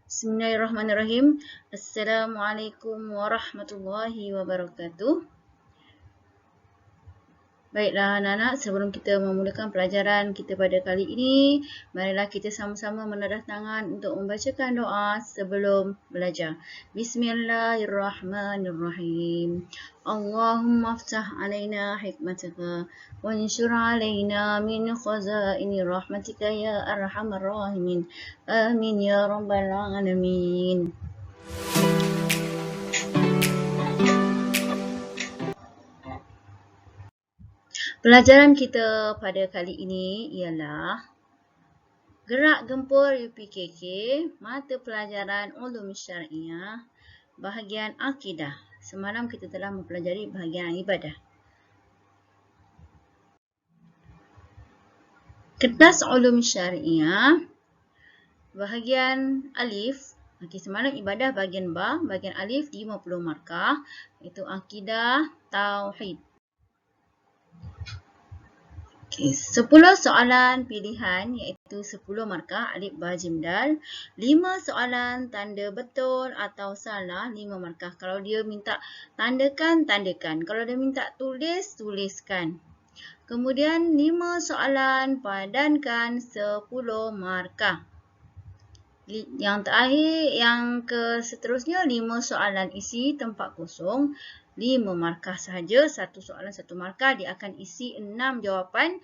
Bismillahirrahmanirrahim. Assalamualaikum warahmatullahi wabarakatuh. Baiklah anak-anak, sebelum kita memulakan pelajaran kita pada kali ini, marilah kita sama-sama menadah tangan untuk membacakan doa sebelum belajar. Bismillahirrahmanirrahim. Allahumma aftah alaina hikmataka wa anshur alaina min khazaini rahmatika ya arhamar rahimin. Amin ya rabbal alamin. Pelajaran kita pada kali ini ialah gerak gempur UPKK, mata pelajaran Ulum Syariah, bahagian Akidah. Semalam kita telah mempelajari bahagian ibadah. Kertas Ulum Syariah, bahagian Alif. Okey, semalam ibadah bahagian Ba, bahagian Alif 50 markah, iaitu Akidah, Tauhid. Okay, 10 soalan pilihan iaitu 10 markah alif ba jim dal. 5 soalan tanda betul atau salah 5 markah. Kalau dia minta tandakan, tandakan. Kalau dia minta tulis, tuliskan. Kemudian 5 soalan padankan 10 markah. Yang terakhir, yang seterusnya 5 soalan isi tempat kosong. 5 markah sahaja, satu soalan 1 markah, dia akan isi 6 jawapan.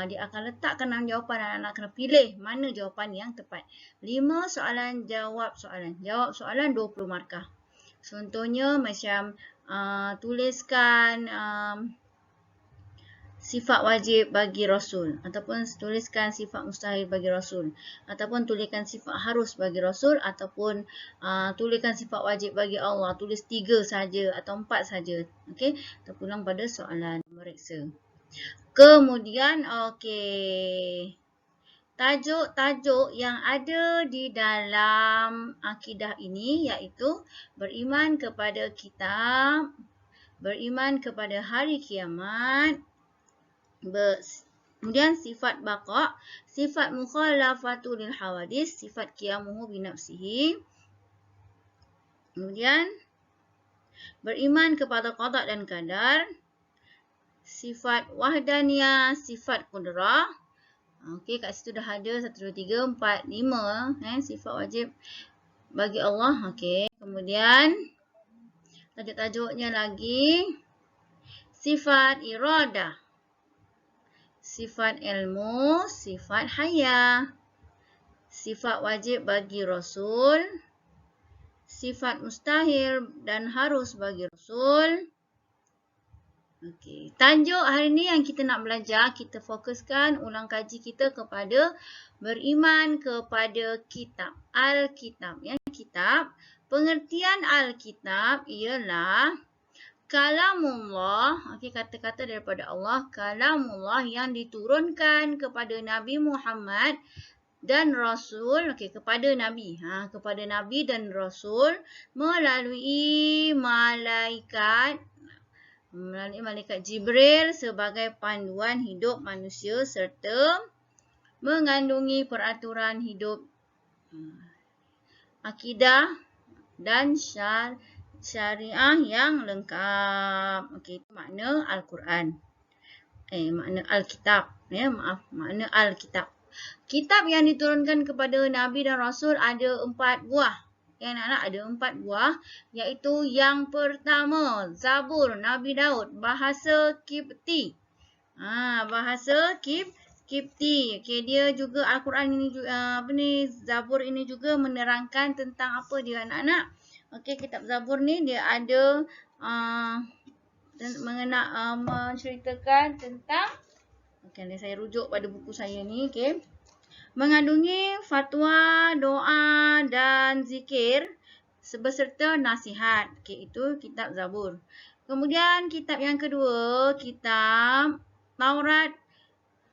Dia akan letakkan 6 jawapan, anak-anak kena pilih mana jawapan yang tepat. 5 soalan, jawab soalan. Jawab soalan 20 markah. Contohnya macam tuliskan sifat wajib bagi Rasul, ataupun tuliskan sifat mustahil bagi Rasul, ataupun tuliskan sifat harus bagi Rasul, ataupun tuliskan sifat wajib bagi Allah. Tulis 3 saja atau 4 saja. Okey, terpulang pada soalan memeriksa. Kemudian okey, tajuk-tajuk yang ada di dalam akidah ini iaitu beriman kepada kitab, beriman kepada hari kiamat, kemudian sifat baqa, sifat mukhalafatu lil hawadis, sifat qiyamuhu binafsihi. Kemudian beriman kepada qada dan qadar, sifat wahdaniyah, sifat qudrah. Okey, kat situ dah ada 1 2 3 4 5 sifat wajib bagi Allah. Okey, kemudian tajuk-tajuknya lagi sifat iradah, sifat ilmu, sifat haya, sifat wajib bagi Rasul, sifat mustahil dan harus bagi Rasul. Okey, tajuk hari ni yang kita nak belajar, kita fokuskan ulang kaji kita kepada beriman kepada kitab, Alkitab. Yang kitab, pengertian Alkitab ialah kalamullah, okey, kata-kata daripada Allah, kalamullah yang diturunkan kepada Nabi Muhammad dan Rasul, okey, kepada Nabi, kepada Nabi dan Rasul melalui malaikat Jibril sebagai panduan hidup manusia serta mengandungi peraturan hidup, akidah dan syariah yang lengkap. Okey, itu makna Al-Quran. Makna Alkitab. Makna Alkitab. Kitab yang diturunkan kepada Nabi dan Rasul ada 4 buah. Anak-anak, ada 4 buah. Iaitu yang pertama, Zabur Nabi Daud. Bahasa Kipti. Bahasa Kipti. Okey, dia juga Al-Quran ini juga, Zabur ini juga menerangkan tentang apa dia, anak-anak. Okey, kitab Zabur ni dia ada menceritakan tentang, okey, saya rujuk pada buku saya ni, okey. Mengandungi fatwa, doa dan zikir beserta nasihat. Okey, itu kitab Zabur. Kemudian kitab yang kedua, kitab Taurat.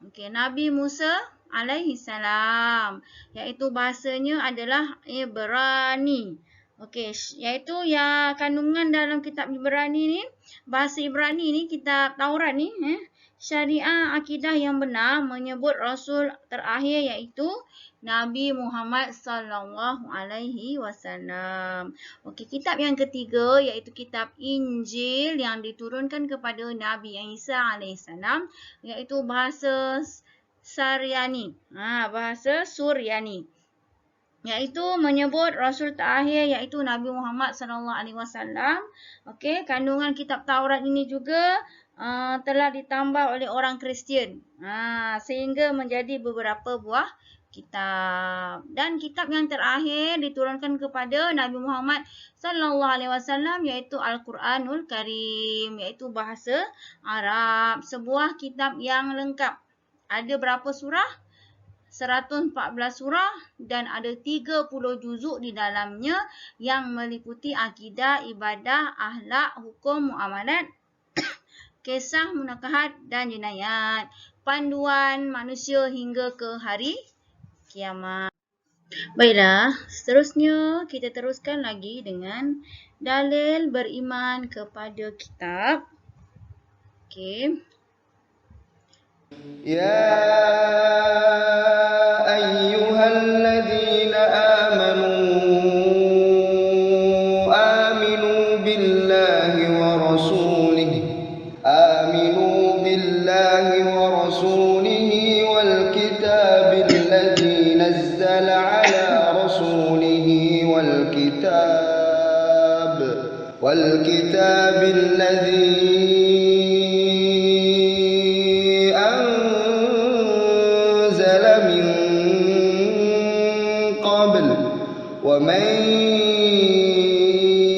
Okey, Nabi Musa alaihi salam, iaitu bahasanya adalah Ibrani. Okey, iaitu yang kandungan dalam kitab Ibrani ni, bahasa Ibrani ni, kitab Taurat ni, syariah akidah yang benar menyebut rasul terakhir iaitu Nabi Muhammad sallallahu alaihi wasallam. Okey, kitab yang ketiga iaitu kitab Injil yang diturunkan kepada Nabi Isa alaihissalam iaitu bahasa Suryani. Bahasa Suryani. Iaitu menyebut rasul terakhir iaitu Nabi Muhammad sallallahu alaihi wasallam. Okey, kandungan kitab Taurat ini juga telah ditambah oleh orang Kristian. Sehingga menjadi beberapa buah kitab. Dan kitab yang terakhir diturunkan kepada Nabi Muhammad sallallahu alaihi wasallam iaitu Al-Quranul Karim, iaitu bahasa Arab. Sebuah kitab yang lengkap. Ada berapa surah? 114 surah dan ada 30 juzuk di dalamnya yang meliputi akidah, ibadah, akhlak, hukum, muamalat, kisah, munakahat dan jenayat. Panduan manusia hingga ke hari kiamat. Baiklah, seterusnya kita teruskan lagi dengan dalil beriman kepada kitab. Okey. يا أيها الذين آمنوا بالله ورسوله والكتاب الذي نزل على رسوله والكتاب الذي ومن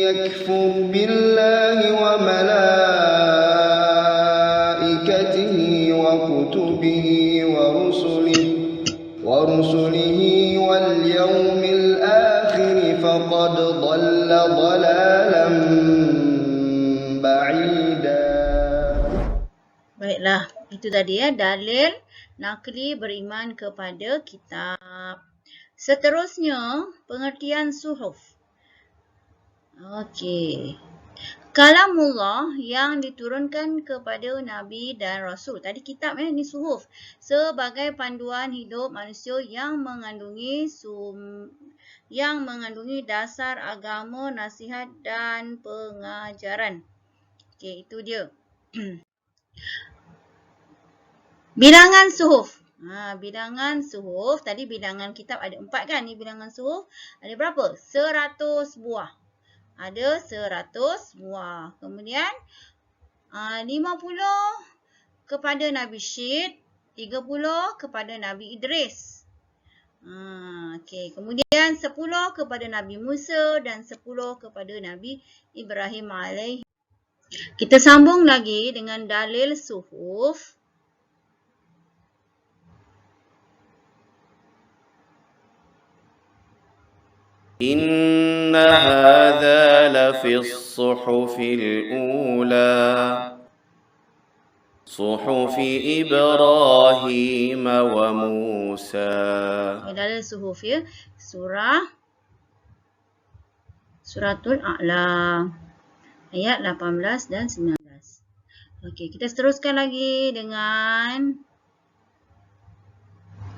يكفر بالله وملائكته وكتبه ورسله واليوم الآخر فقد ضل ضلالا بعيدا. Baiklah, itu tadi ya dalil nakli beriman kepada kitab. Seterusnya, pengertian suhuf. Okey. Kalamullah yang diturunkan kepada Nabi dan Rasul. Tadi kitab ni suhuf. Sebagai panduan hidup manusia yang mengandungi dasar agama, nasihat dan pengajaran. Okey, itu dia. Bilangan suhuf. Bilangan suhuf. Tadi bilangan kitab ada 4 kan? Ni bilangan suhuf. Ada berapa? 100 buah. Ada 100 buah. Kemudian 50 kepada Nabi Syed. 30 kepada Nabi Idris. Okay. Kemudian 10 kepada Nabi Musa dan 10 kepada Nabi Ibrahim alaihi. Kita sambung lagi dengan dalil suhuf. إن هذا لفي الصحف الأولى صحف إبراهيم وموسى. Dalil suhuf ya. Suratul A'la. Ayat 18 dan 19. Okey, kita teruskan lagi dengan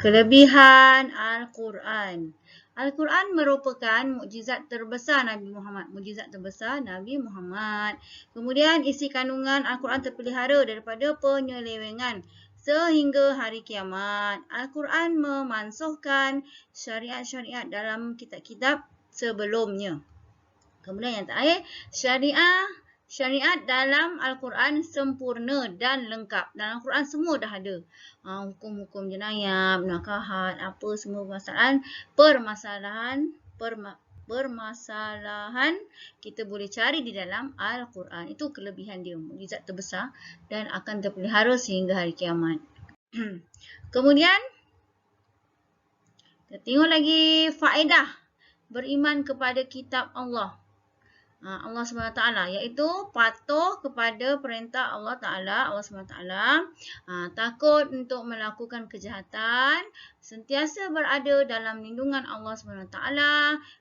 kelebihan Al-Quran. Al-Quran merupakan mukjizat terbesar Nabi Muhammad. Kemudian isi kandungan Al-Quran terpelihara daripada penyelewengan sehingga hari kiamat. Al-Quran memansuhkan syariat-syariat dalam kitab-kitab sebelumnya. Kemudian yang terakhir, syariat dalam Al-Quran sempurna dan lengkap. Dalam Al-Quran semua dah ada. Hukum-hukum jenayah, nakahat, apa semua permasalahan kita boleh cari di dalam Al-Quran. Itu kelebihan dia, mukjizat terbesar dan akan terpelihara sehingga hari kiamat. Kemudian kita tengok lagi faedah beriman kepada kitab Allah. Allah SWT, iaitu patuh kepada perintah Allah Ta'ala, takut untuk melakukan kejahatan, sentiasa berada dalam lindungan Allah SWT,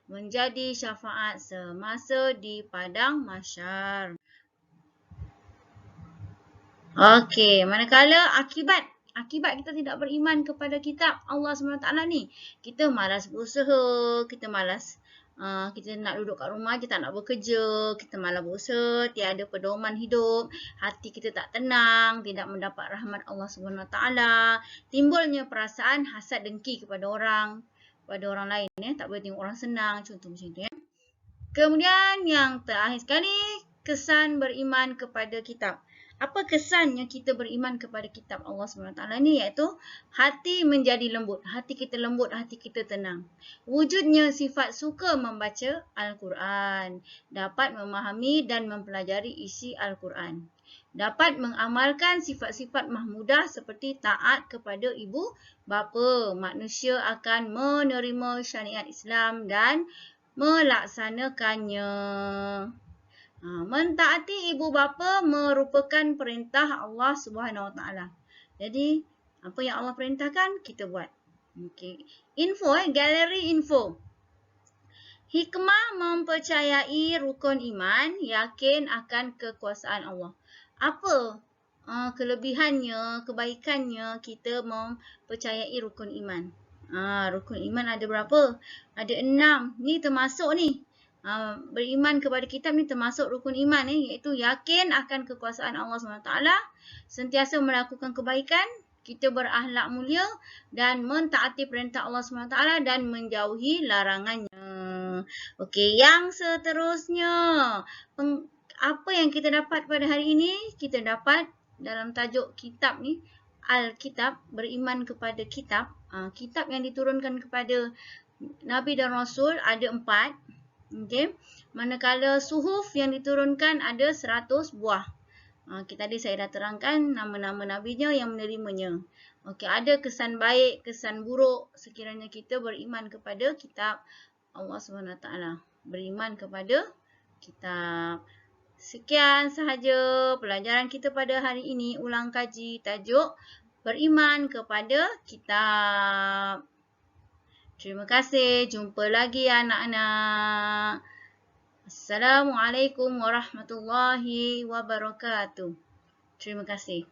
menjadi syafaat semasa di padang mahsyar. Okey, manakala akibat kita tidak beriman kepada kitab Allah SWT ni, kita malas berusaha, kita malas kita nak duduk kat rumah je, tak nak bekerja, kita malas berusaha, tiada pedoman hidup, hati kita tak tenang, tidak mendapat rahmat Allah SWT, timbulnya perasaan hasad dengki kepada orang lain, tak boleh tengok orang senang, contoh macam tu. Kemudian yang terakhir sekali, kesan beriman kepada kitab. Apa kesannya kita beriman kepada kitab Allah SWT ni? Iaitu hati menjadi lembut. Hati kita lembut, hati kita tenang. Wujudnya sifat suka membaca Al-Quran. Dapat memahami dan mempelajari isi Al-Quran. Dapat mengamalkan sifat-sifat mahmudah seperti taat kepada ibu bapa. Manusia akan menerima syariat Islam dan melaksanakannya. Mentaati ibu bapa merupakan perintah Allah Subhanahu Wa Taala. Jadi, apa yang Allah perintahkan, kita buat. Okey. Info, galeri info. Hikmah mempercayai rukun iman, yakin akan kekuasaan Allah. Apa kelebihannya, kebaikannya kita mempercayai rukun iman? Rukun iman ada berapa? Ada 6. Ni termasuk ni. Beriman kepada kitab ni termasuk rukun iman ni, iaitu yakin akan kekuasaan Allah SWT, sentiasa melakukan kebaikan, kita berakhlak mulia dan mentaati perintah Allah SWT dan menjauhi larangannya. Okey, yang seterusnya, apa yang kita dapat pada hari ini? Kita dapat dalam tajuk kitab ni, Al-Kitab, beriman kepada kitab. Kitab yang diturunkan kepada Nabi dan Rasul ada 4. Okey, manakala suhuf yang diturunkan ada 100 buah. Tadi saya dah terangkan nama-nama nabinya yang menerimanya. Okey, ada kesan baik, kesan buruk sekiranya kita beriman kepada kitab Allah SWT. Beriman kepada kitab. Sekian sahaja pelajaran kita pada hari ini. Ulang kaji tajuk beriman kepada kitab. Terima kasih. Jumpa lagi anak-anak. Assalamualaikum warahmatullahi wabarakatuh. Terima kasih.